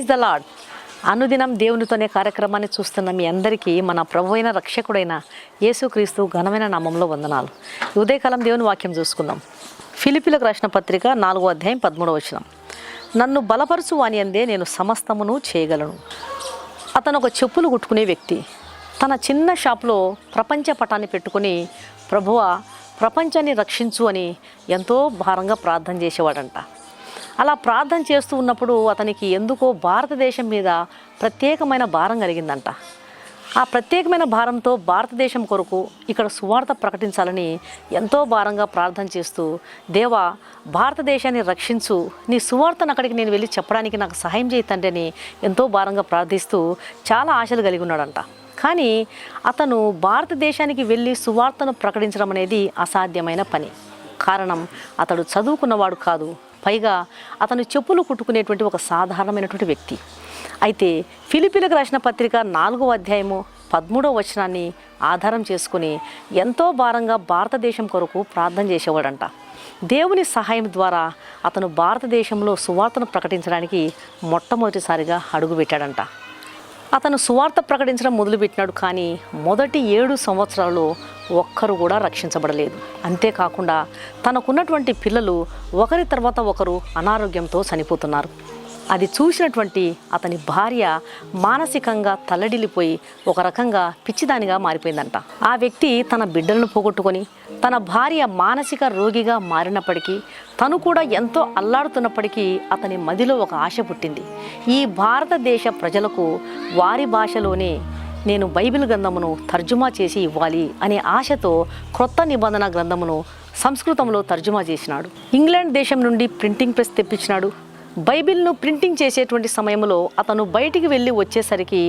Praise the lord. అనుదినం దేవునితోనే కార్యక్రమాన్ని చూస్తున్న మీ అందరికీ మన ప్రభువైన రక్షకుడైన యేసుక్రీస్తు ఘనమైన నామంలో వందనాలు. ఉదయకాలం దేవుని వాక్యం చూసుకుందాం. ఫిలిప్పీలకు రాసిన పత్రిక 4వ అధ్యాయం 13వ వచనం. నన్ను బలపరచు వాని అందే నేను సమస్తమును చేయగలను. అతను ఒక చెప్పులు కుట్టుకునే వ్యక్తి. తన చిన్న షాప్లో ప్రపంచ పటాన్ని పెట్టుకుని ప్రభువా ప్రపంచాన్ని రక్షించు అని ఎంతో భారంగా ప్రార్థన చేసేవాడంట. అలా ప్రార్థన చేస్తూ ఉన్నప్పుడు అతనికి ఎందుకో భారతదేశం మీద ప్రత్యేకమైన భారం కలిగిందంట. ఆ ప్రత్యేకమైన భారంతో భారతదేశం కొరకు ఇక్కడ సువార్త ప్రకటించాలని ఎంతో భారంగా ప్రార్థన చేస్తూ, దేవా భారతదేశాన్ని రక్షించు, నీ సువార్తను అక్కడికి నేను వెళ్ళి చెప్పడానికి నాకు సహాయం చేయి తండ్రి అని ఎంతో భారంగా ప్రార్థిస్తూ చాలా ఆశలు కలిగి ఉన్నాడంట. కానీ అతను భారతదేశానికి వెళ్ళి సువార్తను ప్రకటించడం అనేది అసాధ్యమైన పని. కారణం, అతడు చదువుకున్నవాడు కాదు, పైగా అతను చెప్పులు కుట్టుకునేటువంటి ఒక సాధారణమైనటువంటి వ్యక్తి. అయితే ఫిలిప్పీలకు రాసిన పత్రిక 4వ అధ్యాయము 13వ వచనాన్ని ఆధారం చేసుకుని ఎంతో భారంగా భారతదేశం కొరకు ప్రార్థన చేసేవాడంట. దేవుని సహాయం ద్వారా అతను భారతదేశంలో సువార్తను ప్రకటించడానికి మొట్టమొదటిసారిగా అడుగుపెట్టాడంట. అతను సువార్త ప్రకటించడం మొదలుపెట్టినాడు. కానీ మొదటి 7 సంవత్సరాల్లో ఒక్కరు కూడా రక్షించబడలేదు. అంతేకాకుండా తనకున్నటువంటి పిల్లలు ఒకరి తర్వాత ఒకరు అనారోగ్యంతో చనిపోతున్నారు. అది చూసినటువంటి అతని భార్య మానసికంగా తల్లడిల్లిపోయి ఒక రకంగా పిచ్చిదానిగా మారిపోయిందంట. ఆ వ్యక్తి తన బిడ్డలను పోగొట్టుకొని తన భార్య మానసిక రోగిగా మారినప్పటికీ తను కూడా ఎంతో అల్లాడుతున్నప్పటికీ అతని మదిలో ఒక ఆశ పుట్టింది. ఈ భారతదేశ ప్రజలకు వారి భాషలోనే నేను బైబిల్ గ్రంథమును తర్జుమా చేసి ఇవ్వాలి అనే ఆశతో క్రొత్త నిబంధన గ్రంథమును సంస్కృతంలో తర్జుమా చేసినాడు. ఇంగ్లాండ్ దేశం నుండి ప్రింటింగ్ ప్రెస్ తెప్పించినాడు. బైబిల్ను ప్రింటింగ్ చేసేటువంటి సమయంలో అతను బయటికి వెళ్ళి వచ్చేసరికి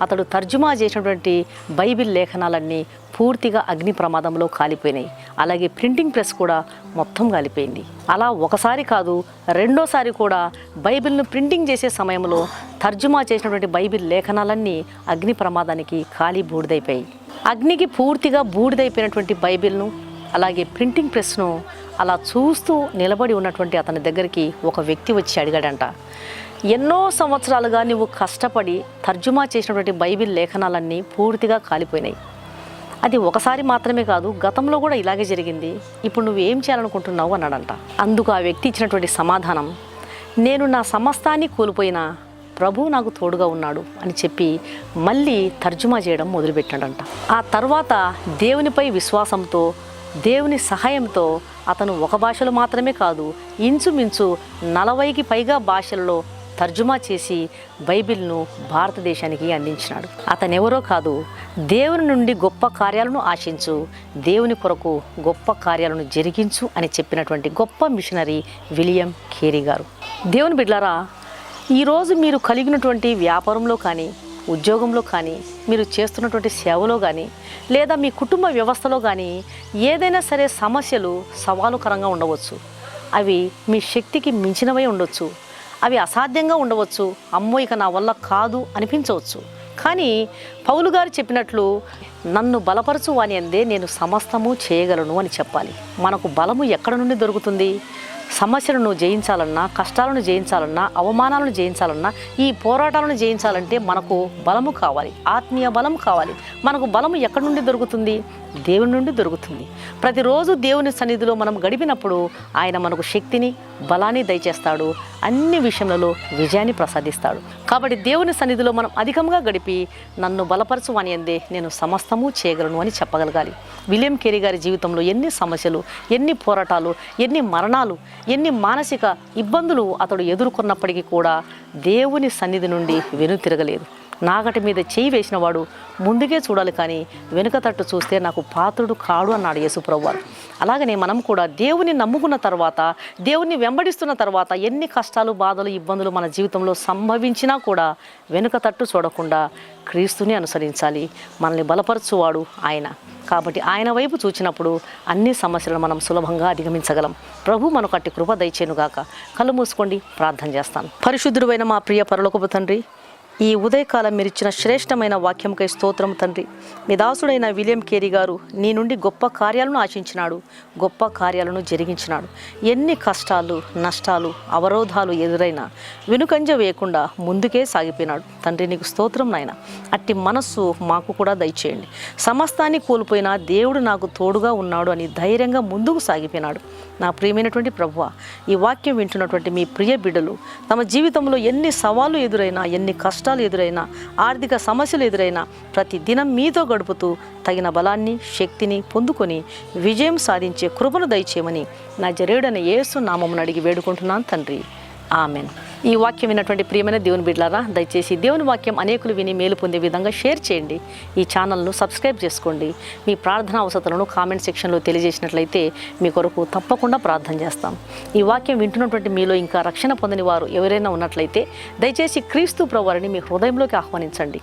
అతడు తర్జుమా చేసినటువంటి బైబిల్ లేఖనాలన్నీ పూర్తిగా అగ్ని ప్రమాదంలో కాలిపోయినాయి. అలాగే ప్రింటింగ్ ప్రెస్ కూడా మొత్తం కాలిపోయింది. అలా ఒకసారి కాదు, రెండోసారి కూడా బైబిల్ను ప్రింటింగ్ చేసే సమయంలో తర్జుమా చేసినటువంటి బైబిల్ లేఖనాలన్నీ అగ్ని ప్రమాదానికి కాలి బూడిదైపోయాయి. అగ్నికి పూర్తిగా బూడిదైపోయినటువంటి బైబిల్ను అలాగే ప్రింటింగ్ ప్రెస్ను అలా చూస్తూ నిలబడి ఉన్నటువంటి అతని దగ్గరికి ఒక వ్యక్తి వచ్చి అడిగాడంట, ఎన్నో సంవత్సరాలుగా నువ్వు కష్టపడి తర్జుమా చేసినటువంటి బైబిల్ లేఖనాలన్నీ పూర్తిగా కాలిపోయినాయి. అది ఒకసారి మాత్రమే కాదు, గతంలో కూడా ఇలాగే జరిగింది. ఇప్పుడు నువ్వు ఏం చేయాలనుకుంటున్నావు అన్నాడంట. అందుకు ఆ వ్యక్తి ఇచ్చినటువంటి సమాధానం, నేను నా సమస్తాన్ని కోల్పోయినా ప్రభు నాకు తోడుగా ఉన్నాడు అని చెప్పి మళ్ళీ తర్జుమా చేయడం మొదలుపెట్టాడంట. ఆ తర్వాత దేవునిపై విశ్వాసంతో దేవుని సహాయంతో అతను ఒక భాషలో మాత్రమే కాదు, ఇంచుమించు 40కి పైగా భాషల్లో తర్జుమా చేసి బైబిల్ను భారతదేశానికి అందించినాడు. అతనెవరో కాదు, దేవుని నుండి గొప్ప కార్యాలను ఆశించు, దేవుని కొరకు గొప్ప కార్యాలను జరిగించు అని చెప్పినటువంటి గొప్ప మిషనరీ విలియం కేరీ గారు. దేవుని బిడ్డలారా, ఈరోజు మీరు కలిగినటువంటి వ్యాపారంలో కానీ, ఉద్యోగంలో కానీ, మీరు చేస్తున్నటువంటి సేవలో కానీ, లేదా మీ కుటుంబ వ్యవస్థలో కానీ ఏదైనా సరే సమస్యలు సవాలుకరంగా ఉండవచ్చు. అవి మీ శక్తికి మించినవై ఉండవచ్చు. అవి అసాధ్యంగా ఉండవచ్చు. అమ్మో ఇక నా వల్ల కాదు అనిపించవచ్చు. కానీ పౌలు గారు చెప్పినట్లు నన్ను బలపరచు వాని అందే నేను సమస్తము చేయగలను అని చెప్పాలి. మనకు బలము ఎక్కడ నుండి దొరుకుతుంది? సమస్యలను జయించాలన్నా, కష్టాలను జయించాలన్నా, అవమానాలను జయించాలన్నా, ఈ పోరాటాలను జయించాలంటే మనకు బలము కావాలి, ఆత్మీయ బలం కావాలి. మనకు బలము ఎక్కడి నుండి దొరుకుతుంది? దేవుని నుండి దొరుకుతుంది. ప్రతిరోజు దేవుని సన్నిధిలో మనం గడిపినప్పుడు ఆయన మనకు శక్తిని, బలాన్ని దయచేస్తాడు. అన్ని విషయంలో విజయాన్ని ప్రసాదిస్తాడు. కాబట్టి దేవుని సన్నిధిలో మనం అధికంగా గడిపి నన్ను బలపరచు అని అందే నేను సమస్తము చేయగలను అని చెప్పగలగాలి. విలియం కేరీ గారి జీవితంలో ఎన్ని సమస్యలు, ఎన్ని పోరాటాలు, ఎన్ని మరణాలు, ఎన్ని మానసిక ఇబ్బందులు అతడు ఎదుర్కొన్నప్పటికీ కూడా దేవుని సన్నిధి నుండి వెనుతిరగలేదు. నాగటి మీద చేయి వేసిన వాడు ముందుకే చూడాలి, కానీ వెనుక తట్టు చూస్తే నాకు పాత్రుడు కాడు అన్నాడు యేసుప్రభువారు. అలాగనే మనం కూడా దేవుని నమ్ముకున్న తర్వాత, దేవుని వెంబడిస్తున్న తర్వాత ఎన్ని కష్టాలు, బాధలు, ఇబ్బందులు మన జీవితంలో సంభవించినా కూడా వెనుక తట్టు చూడకుండా క్రీస్తుని అనుసరించాలి. మనల్ని బలపరచువాడు ఆయన. కాబట్టి ఆయన వైపు చూచినప్పుడు అన్ని సమస్యలను మనం సులభంగా అధిగమించగలం. ప్రభు మనకు అట్టి కృప దయచేనుగాక. కళ్ళు మూసుకోండి, ప్రార్థన చేస్తాను. పరిశుద్ధుడైన మా ప్రియ పరలోకపు తండ్రి, ఈ ఉదయకాలం మీరు ఇచ్చిన శ్రేష్టమైన వాక్యంకై స్తోత్రం తండ్రి. మీ దాసుడైన విలియం కేరీ గారు నీ నుండి గొప్ప కార్యాలను ఆశించినాడు, గొప్ప కార్యాలను జరిగించినాడు. ఎన్ని కష్టాలు, నష్టాలు, అవరోధాలు ఎదురైనా వెనుకంజ వేయకుండా ముందుకే సాగిపోయినాడు. తండ్రి నీకు స్తోత్రం నాయన. అట్టి మనస్సు మాకు కూడా దయచేయండి. సమస్తాన్ని కోల్పోయినా దేవుడు నాకు తోడుగా ఉన్నాడు అని ధైర్యంగా ముందుకు సాగిపోయినాడు. నా ప్రియమైనటువంటి ప్రభువా, ఈ వాక్యం వింటున్నటువంటి మీ ప్రియ బిడ్డలు తమ జీవితంలో ఎన్ని సవాళ్ళు ఎదురైనా, ఎన్ని కష్టాలు ఎదురైనా, ఆర్థిక సమస్యలు ఎదురైనా ప్రతి దినం మీతో గడుపుతూ తగిన బలాన్ని, శక్తిని పొందుకొని విజయం సాధించే కృపను దయచేయమని నా జరేయుడైన యేసు నామమున అడిగి వేడుకుంటున్నాను తండ్రి. ఆమెన్. ఈ వాక్యం విన్నటువంటి ప్రియమైన దేవుని బిడ్డలారా, దయచేసి దేవుని వాక్యం అనేకులు విని మేలు పొందే విధంగా షేర్ చేయండి. ఈ ఛానల్ను సబ్స్క్రైబ్ చేసుకోండి. మీ ప్రార్థనా అవసరాలను కామెంట్ సెక్షన్లో తెలియజేసినట్లయితే మీ కొరకు తప్పకుండా ప్రార్థన చేస్తాం. ఈ వాక్యం వింటున్నటువంటి మీలో ఇంకా రక్షణ పొందని వారు ఎవరైనా ఉన్నట్లయితే దయచేసి క్రీస్తు ప్రభువారిని మీ హృదయంలోకి ఆహ్వానించండి.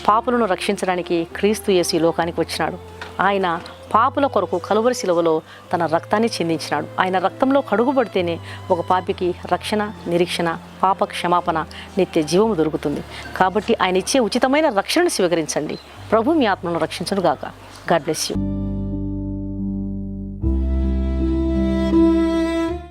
పాపులను రక్షించడానికి క్రీస్తు యేసు ఈ లోకానికి వచ్చినాడు. ఆయన పాపుల కొరకు కలువరి శిలువలో తన రక్తాన్ని చిందించినాడు. ఆయన రక్తంలో కడుగుపడితేనే ఒక పాపికి రక్షణ, నిరీక్షణ, పాప క్షమాపణ, నిత్య జీవము దొరుకుతుంది. కాబట్టి ఆయన ఇచ్చే ఉచితమైన రక్షణను స్వీకరించండి. ప్రభు మీ ఆత్మను రక్షించును గాక. God bless you.